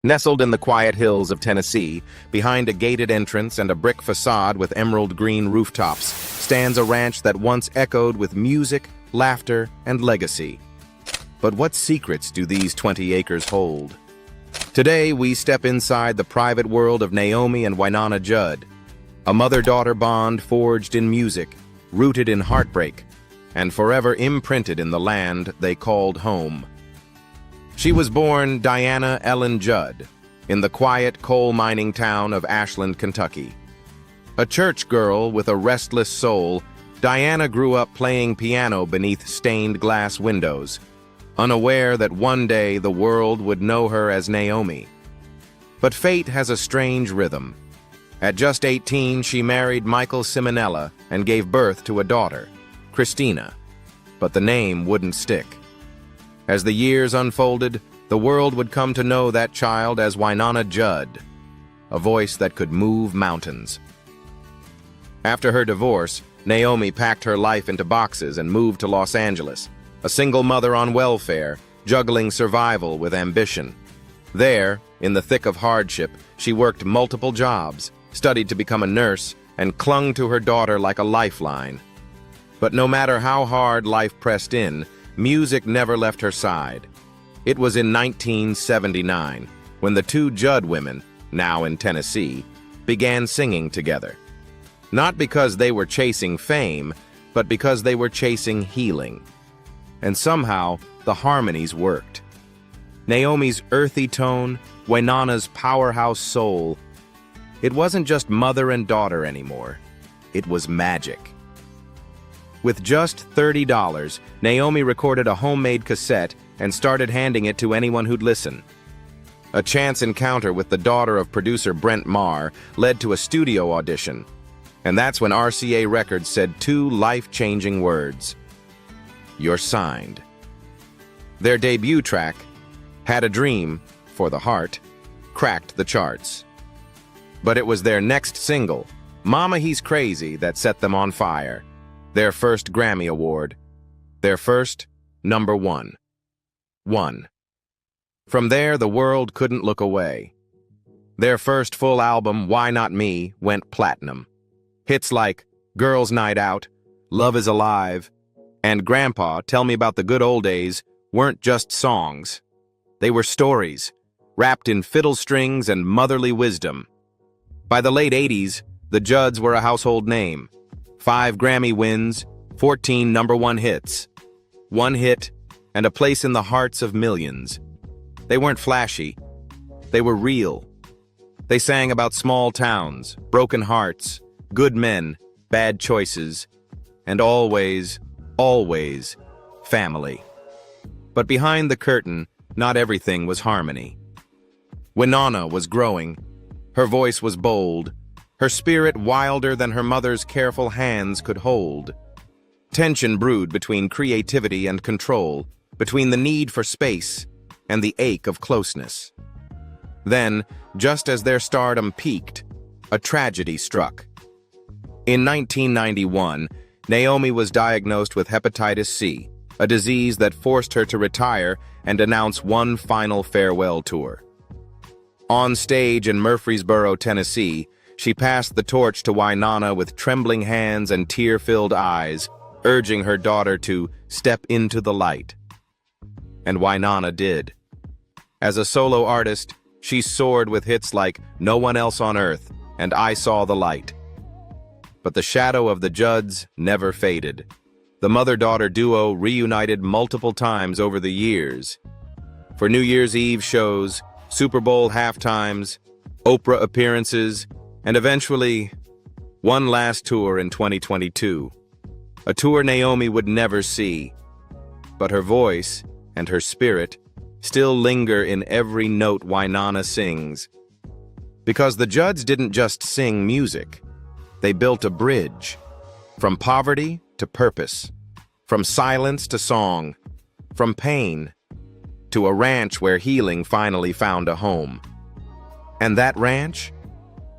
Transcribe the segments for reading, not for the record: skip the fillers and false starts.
Nestled in the quiet hills of Tennessee, behind a gated entrance and a brick facade with emerald green rooftops, stands a ranch that once echoed with music, laughter, and legacy. But what secrets do these 20 acres hold? Today, we step inside the private world of Naomi and Wynonna Judd, a mother-daughter bond forged in music, rooted in heartbreak, and forever imprinted in the land they called home. She was born Diana Ellen Judd in the quiet coal mining town of Ashland, Kentucky. A church girl with a restless soul, Diana grew up playing piano beneath stained glass windows, unaware that one day the world would know her as Naomi. But fate has a strange rhythm. At just 18, she married Michael Simonella and gave birth to a daughter, Christina. But the name wouldn't stick. As the years unfolded, the world would come to know that child as Wynonna Judd, a voice that could move mountains. After her divorce, Naomi packed her life into boxes and moved to Los Angeles, a single mother on welfare, juggling survival with ambition. There, in the thick of hardship, she worked multiple jobs, studied to become a nurse, and clung to her daughter like a lifeline. But no matter how hard life pressed in, music never left her side. It was in 1979 when the two Judd women, now in Tennessee, began singing together. Not because they were chasing fame, but because they were chasing healing. And somehow, the harmonies worked. Naomi's earthy tone, Wynonna's powerhouse soul. It wasn't just mother and daughter anymore. It was magic. With just $30, Naomi recorded a homemade cassette and started handing it to anyone who'd listen. A chance encounter with the daughter of producer Brent Marr led to a studio audition, and that's when RCA Records said two life-changing words: "You're signed." Their debut track, "Had a Dream," for the heart, cracked the charts. But it was their next single, "Mama He's Crazy," that set them on fire. Their first Grammy Award. Their first #1. From there, the world couldn't look away. Their first full album, Why Not Me, went platinum. Hits like Girls' Night Out, Love Is Alive, and Grandpa, Tell Me About the Good Old Days weren't just songs. They were stories, wrapped in fiddle strings and motherly wisdom. By the late 80s, the Judds were a household name. 5 Grammy wins, 14 #1 hits. One hit, and a place in the hearts of millions. They weren't flashy. They were real. They sang about small towns, broken hearts, good men, bad choices, and always, always, family. But behind the curtain, not everything was harmony. Wynonna was growing. Her voice was bold, her spirit wilder than her mother's careful hands could hold. Tension brewed between creativity and control, between the need for space and the ache of closeness. Then, just as their stardom peaked, a tragedy struck. In 1991, Naomi was diagnosed with hepatitis C, a disease that forced her to retire and announce one final farewell tour. On stage in Murfreesboro, Tennessee, she passed the torch to Wynonna with trembling hands and tear-filled eyes, urging her daughter to step into the light. And Wynonna did. As a solo artist, she soared with hits like No One Else on Earth and I Saw the Light. But the shadow of the Judds never faded. The mother-daughter duo reunited multiple times over the years. For New Year's Eve shows, Super Bowl halftimes, Oprah appearances, and eventually, one last tour in 2022. A tour Naomi would never see. But her voice and her spirit still linger in every note Wynonna sings. Because the Judds didn't just sing music. They built a bridge. From poverty to purpose. From silence to song. From pain to a ranch where healing finally found a home. And that ranch?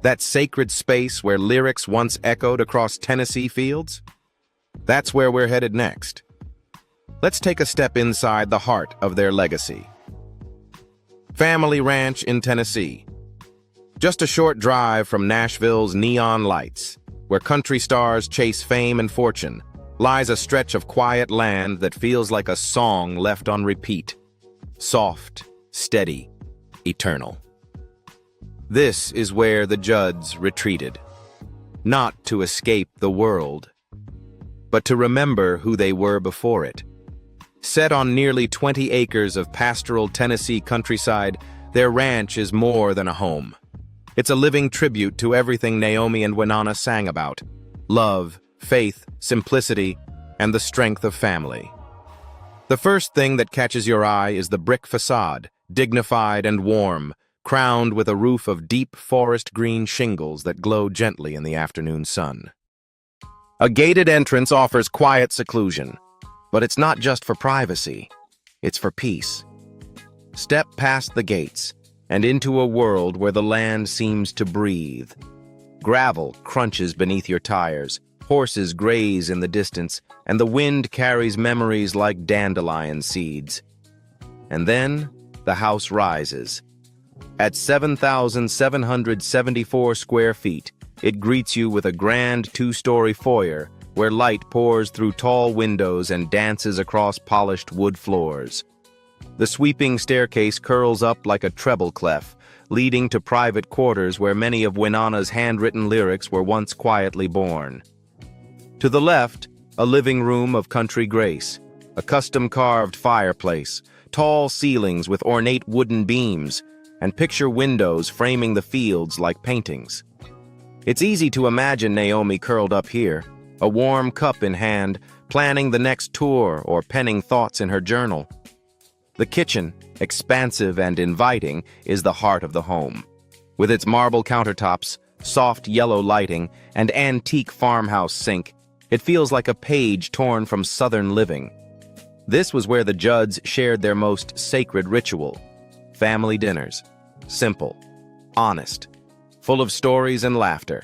That sacred space where lyrics once echoed across Tennessee fields? That's where we're headed next. Let's take a step inside the heart of their legacy. Family Ranch in Tennessee. Just a short drive from Nashville's neon lights, where country stars chase fame and fortune, lies a stretch of quiet land that feels like a song left on repeat. Soft, steady, eternal. This is where the Judds retreated, not to escape the world, but to remember who they were before it. Set on nearly 20 acres of pastoral Tennessee countryside, their ranch is more than a home. It's a living tribute to everything Naomi and Winona sang about: love, faith, simplicity, and the strength of family. The first thing that catches your eye is the brick facade, dignified and warm, crowned with a roof of deep forest green shingles that glow gently in the afternoon sun. A gated entrance offers quiet seclusion, but it's not just for privacy, it's for peace. Step past the gates and into a world where the land seems to breathe. Gravel crunches beneath your tires, horses graze in the distance, and the wind carries memories like dandelion seeds. And then the house rises. At 7,774 square feet, it greets you with a grand two-story foyer where light pours through tall windows and dances across polished wood floors. The sweeping staircase curls up like a treble clef, leading to private quarters where many of Winona's handwritten lyrics were once quietly born. To the left, a living room of country grace, a custom-carved fireplace, tall ceilings with ornate wooden beams, and picture windows framing the fields like paintings. It's easy to imagine Naomi curled up here, a warm cup in hand, planning the next tour or penning thoughts in her journal. The kitchen, expansive and inviting, is the heart of the home. With its marble countertops, soft yellow lighting, and antique farmhouse sink, it feels like a page torn from Southern living. This was where the Judds shared their most sacred ritual: family dinners. Simple, honest, full of stories and laughter.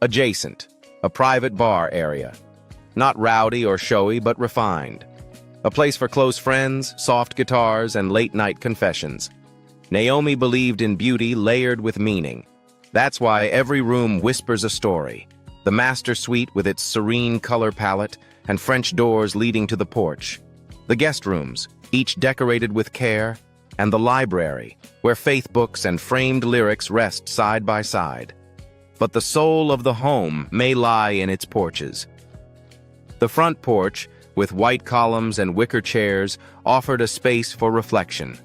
Adjacent, a private bar area. Not rowdy or showy, but refined. A place for close friends, soft guitars, and late-night confessions. Naomi believed in beauty layered with meaning. That's why every room whispers a story. The master suite with its serene color palette and French doors leading to the porch. The guest rooms, each decorated with care, and the library, where faith books and framed lyrics rest side by side. But the soul of the home may lie in its porches. The front porch, with white columns and wicker chairs, offered a space for reflection.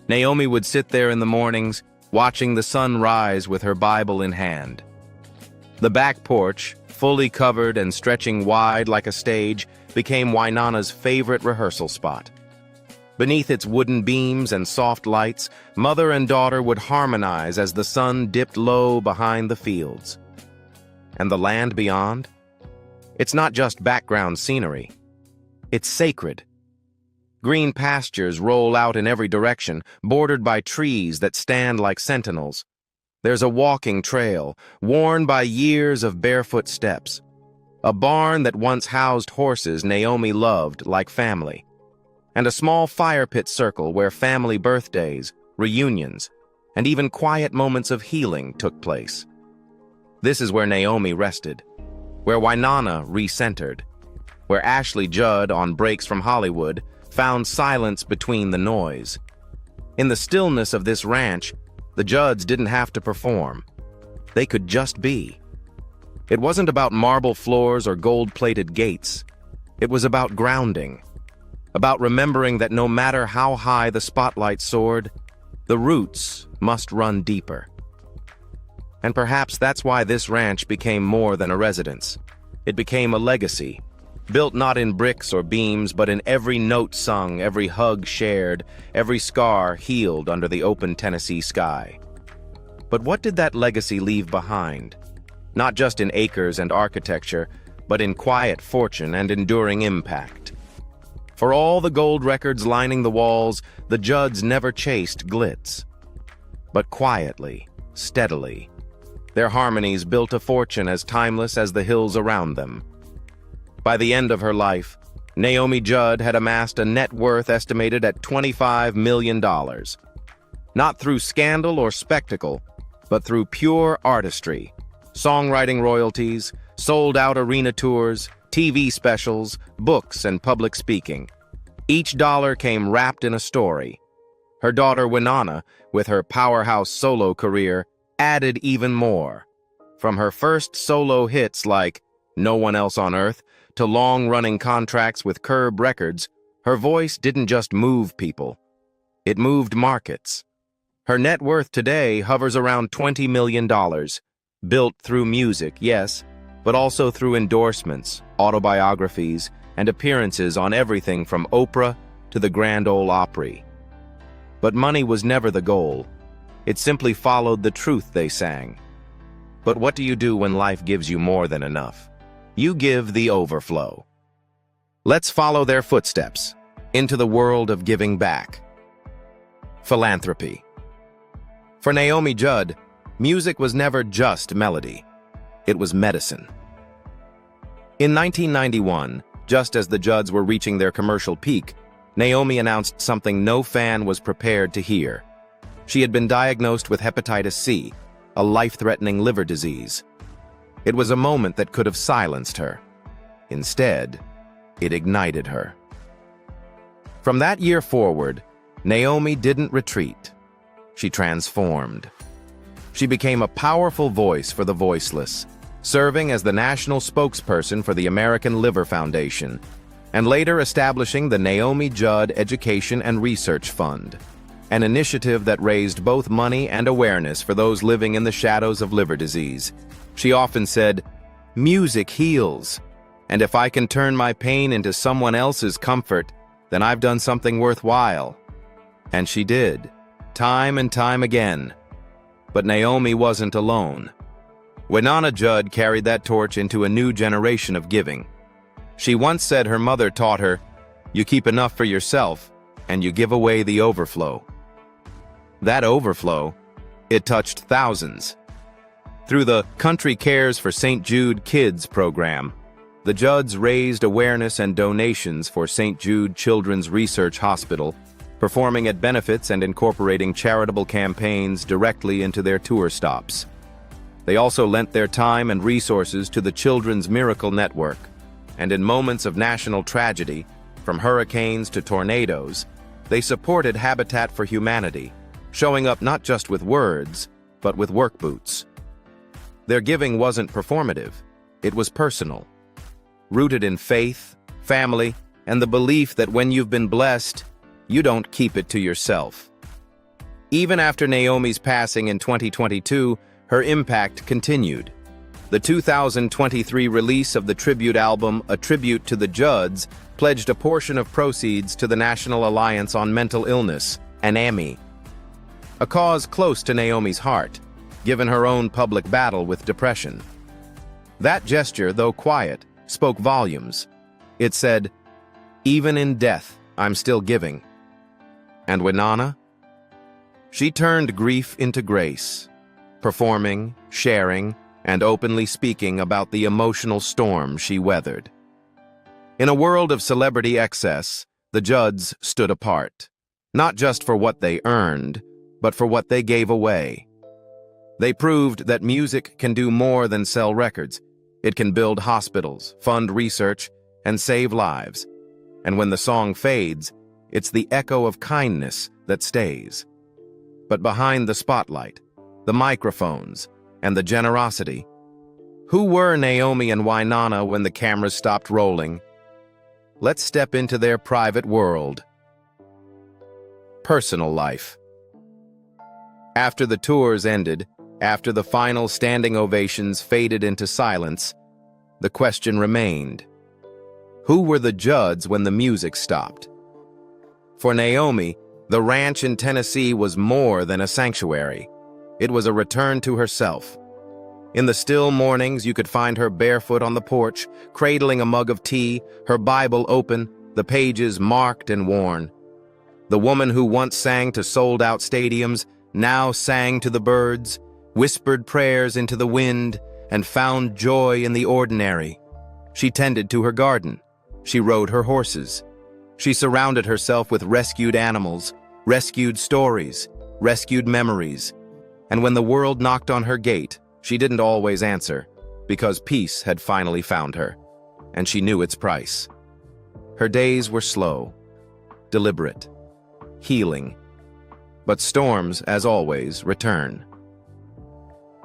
Naomi would sit there in the mornings, watching the sun rise with her Bible in hand. The back porch, fully covered and stretching wide like a stage, became Winona's favorite rehearsal spot. Beneath its wooden beams and soft lights, mother and daughter would harmonize as the sun dipped low behind the fields. And the land beyond? It's not just background scenery. It's sacred. Green pastures roll out in every direction, bordered by trees that stand like sentinels. There's a walking trail, worn by years of barefoot steps. A barn that once housed horses Naomi loved like family. And a small fire pit circle where family birthdays, reunions, and even quiet moments of healing took place. This is where Naomi rested, where Winona re-centered, where Ashley Judd, on breaks from Hollywood, found silence between the noise. In the stillness of this ranch, the Judds didn't have to perform. They could just be. It wasn't about marble floors or gold-plated gates. It was about grounding. About remembering that no matter how high the spotlight soared, the roots must run deeper. And perhaps that's why this ranch became more than a residence. It became a legacy, built not in bricks or beams, but in every note sung, every hug shared, every scar healed under the open Tennessee sky. But what did that legacy leave behind? Not just in acres and architecture, but in quiet fortune and enduring impact. For all the gold records lining the walls, the Judds never chased glitz. But quietly, steadily, their harmonies built a fortune as timeless as the hills around them. By the end of her life, Naomi Judd had amassed a net worth estimated at $25 million. not through scandal or spectacle, but through pure artistry. Songwriting royalties, sold-out arena tours, TV specials, books, and public speaking. Each dollar came wrapped in a story. Her daughter Winona, with her powerhouse solo career, added even more. From her first solo hits like No One Else on Earth to long-running contracts with Curb Records, her voice didn't just move people. It moved markets. Her net worth today hovers around $20 million, built through music, yes, but also through endorsements, autobiographies, and appearances on everything from Oprah to the Grand Ole Opry. But money was never the goal. It simply followed the truth they sang. But what do you do when life gives you more than enough? You give the overflow. Let's follow their footsteps into the world of giving back. Philanthropy. For Naomi Judd, music was never just melody. It was medicine. In 1991, just as the Judds were reaching their commercial peak, Naomi announced something no fan was prepared to hear. She had been diagnosed with hepatitis C, a life-threatening liver disease. It was a moment that could have silenced her. Instead, it ignited her. From that year forward, Naomi didn't retreat. She transformed. She became a powerful voice for the voiceless, serving as the national spokesperson for the American Liver Foundation, and later establishing the Naomi Judd Education and Research Fund, an initiative that raised both money and awareness for those living in the shadows of liver disease. She often said, "Music heals, and if I can turn my pain into someone else's comfort, then I've done something worthwhile." And she did, time and time again. But Naomi wasn't alone. Winona Judd carried that torch into a new generation of giving. She once said her mother taught her, "You keep enough for yourself, and you give away the overflow." That overflow, it touched thousands. Through the Country Cares for St. Jude Kids program, the Judds raised awareness and donations for St. Jude Children's Research Hospital, performing at benefits and incorporating charitable campaigns directly into their tour stops. They also lent their time and resources to the Children's Miracle Network, and in moments of national tragedy, from hurricanes to tornadoes, they supported Habitat for Humanity, showing up not just with words, but with work boots. Their giving wasn't performative, it was personal, rooted in faith, family, and the belief that when you've been blessed, you don't keep it to yourself. Even after Naomi's passing in 2022, her impact continued. The 2023 release of the tribute album, A Tribute to the Judds, pledged a portion of proceeds to the National Alliance on Mental Illness, NAMI, a cause close to Naomi's heart, given her own public battle with depression. That gesture, though quiet, spoke volumes. It said, "Even in death, I'm still giving." And Winona? She turned grief into grace, performing, sharing, and openly speaking about the emotional storm she weathered. In a world of celebrity excess, the Judds stood apart, not just for what they earned, but for what they gave away. They proved that music can do more than sell records. It can build hospitals, fund research, and save lives. And when the song fades, it's the echo of kindness that stays. But behind the spotlight, the microphones, and the generosity, who were Naomi and Winona when the cameras stopped rolling? Let's step into their private world. Personal life. After the tours ended, after the final standing ovations faded into silence, the question remained: who were the Judds when the music stopped? For Naomi, the ranch in Tennessee was more than a sanctuary. It was a return to herself. In the still mornings, you could find her barefoot on the porch, cradling a mug of tea, her Bible open, the pages marked and worn. The woman who once sang to sold-out stadiums now sang to the birds, whispered prayers into the wind, and found joy in the ordinary. She tended to her garden. She rode her horses. She surrounded herself with rescued animals, rescued stories, rescued memories, and when the world knocked on her gate, she didn't always answer, because peace had finally found her, and she knew its price. Her days were slow, deliberate, healing, but storms, as always, return.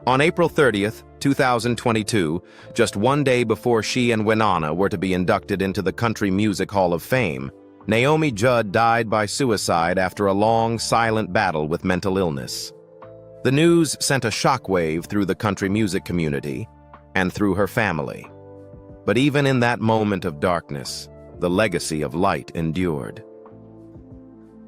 On April 30th, 2022, just one day before she and Winona were to be inducted into the Country Music Hall of Fame, Naomi Judd died by suicide after a long, silent battle with mental illness. The news sent a shockwave through the country music community and through her family. But even in that moment of darkness, the legacy of light endured.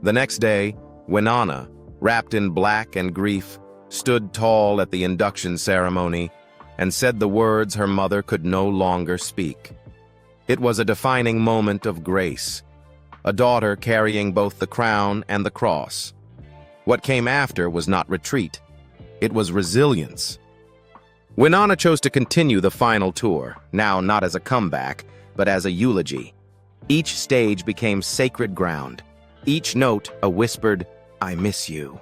The next day, Winona, wrapped in black and grief, stood tall at the induction ceremony and said the words her mother could no longer speak. It was a defining moment of grace, a daughter carrying both the crown and the cross. What came after was not retreat, it was resilience. Winona chose to continue the final tour, now not as a comeback, but as a eulogy. Each stage became sacred ground, each note a whispered, "I miss you."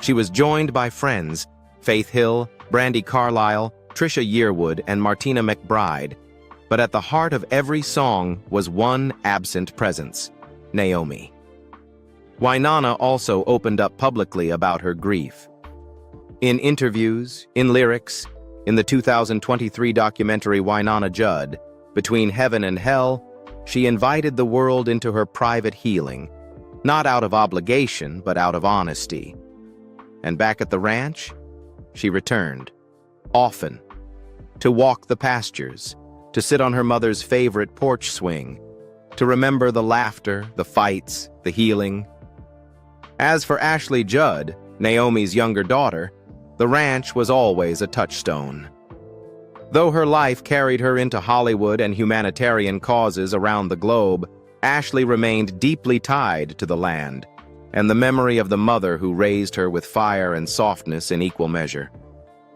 She was joined by friends, Faith Hill, Brandi Carlile, Trisha Yearwood, and Martina McBride, but at the heart of every song was one absent presence, Naomi. Winona also opened up publicly about her grief. In interviews, in lyrics, in the 2023 documentary Winona Judd, Between Heaven and Hell, she invited the world into her private healing, not out of obligation, but out of honesty. And back at the ranch, she returned, often, to walk the pastures, to sit on her mother's favorite porch swing, to remember the laughter, the fights, the healing. As for Ashley Judd, Naomi's younger daughter, the ranch was always a touchstone. Though her life carried her into Hollywood and humanitarian causes around the globe, Ashley remained deeply tied to the land, and the memory of the mother who raised her with fire and softness in equal measure.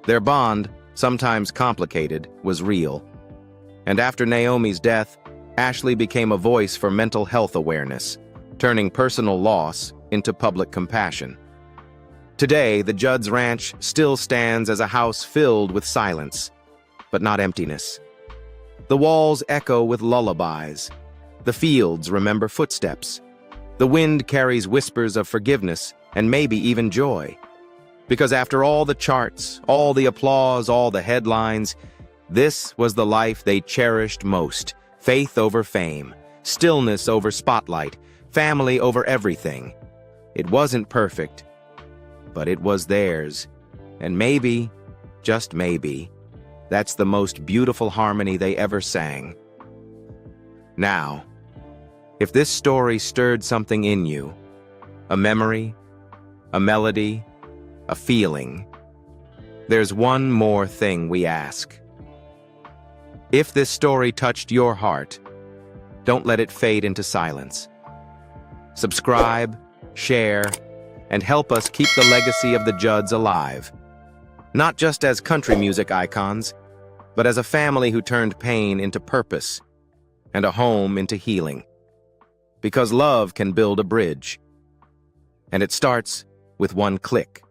Their bond, sometimes complicated, was real. And after Naomi's death, Ashley became a voice for mental health awareness, turning personal loss into public compassion. Today, the Judd's Ranch still stands as a house filled with silence, but not emptiness. The walls echo with lullabies. The fields remember footsteps. The wind carries whispers of forgiveness and maybe even joy. Because after all the charts, all the applause, all the headlines, this was the life they cherished most. Faith over fame, stillness over spotlight, family over everything. It wasn't perfect, but it was theirs. And maybe, just maybe, that's the most beautiful harmony they ever sang. Now, if this story stirred something in you, a memory, a melody, a feeling, there's one more thing we ask. If this story touched your heart, don't let it fade into silence. Subscribe, share, and help us keep the legacy of the Judds alive. Not just as country music icons, but as a family who turned pain into purpose and a home into healing. Because love can build a bridge, and it starts with one click.